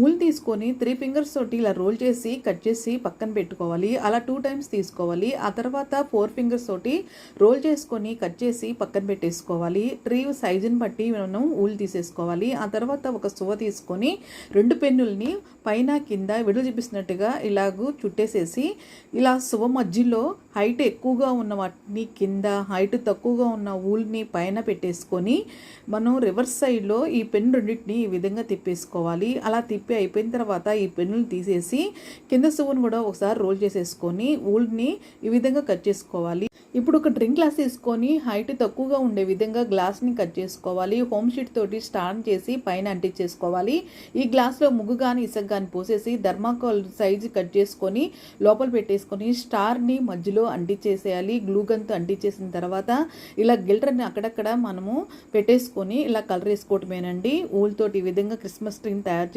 Wool తీసుకొని 3 fingers తోటి ఇలా రోల్ చేసి కట్ చేసి పక్కన పెట్టుకోవాలి. అలా 2 టైమ్స్ తీసుకోవాలి. ఆ తర్వాత 4 ఫింగర్స్ తోటి రోల్ చేసుకొని కట్ చేసి పక్కన పెట్టేసుకోవాలి. ట్రీ సైజుని బట్టి మనం ఊల్ తీసేసుకోవాలి. ఆ తర్వాత ఒక సువ్వ తీసుకొని 2 పెన్నుల్ని పైన కింద విడుదల చూపిస్తున్నట్టుగా ఇలాగూ చుట్టేసేసి ఇలా సువ్వ మధ్యలో హైట్ ఎక్కువగా ఉన్న వాటిని కింద, హైట్ తక్కువగా ఉన్న ఊల్ని పైన పెట్టేసుకొని మనం రివర్స్ సైడ్లో ఈ పెన్ రెండింటిని ఈ విధంగా తిప్పేసుకోవాలి. అలా తిప్పి అయిపోయిన తర్వాత ఈ పెన్నులు తీసేసి కింద సువ్వును కూడా ఒకసారి రోల్ చేసేసుకొని ఊల్ని ఈ విధంగా కట్ చేసుకోవాలి. ఇప్పుడు ఒక డ్రింక్ గ్లాస్ తీసుకొని హైట్ తక్కువగా ఉండే విధంగా గ్లాస్ని కట్ చేసుకోవాలి. హోమ్ షీట్ తోటి స్టాండ్ చేసి పైన అంటించేసుకోవాలి. ఈ గ్లాస్లో ముగ్గు కానీ ఇసుక కానీ పోసేసి థర్మాకోల్ సైజు కట్ చేసుకొని లోపల పెట్టేసుకొని స్టార్ని మధ్యలో అంటించేసేయాలి. గ్లూ గన్తో అంటించేసిన తర్వాత ఇలా గిల్టర్ని అక్కడక్కడ మనము పెట్టేసుకొని ఇలా కలర్ వేసుకోవటమేనండి. ఊల్ తోటి ఈ విధంగా క్రిస్మస్ ట్రీని తయారు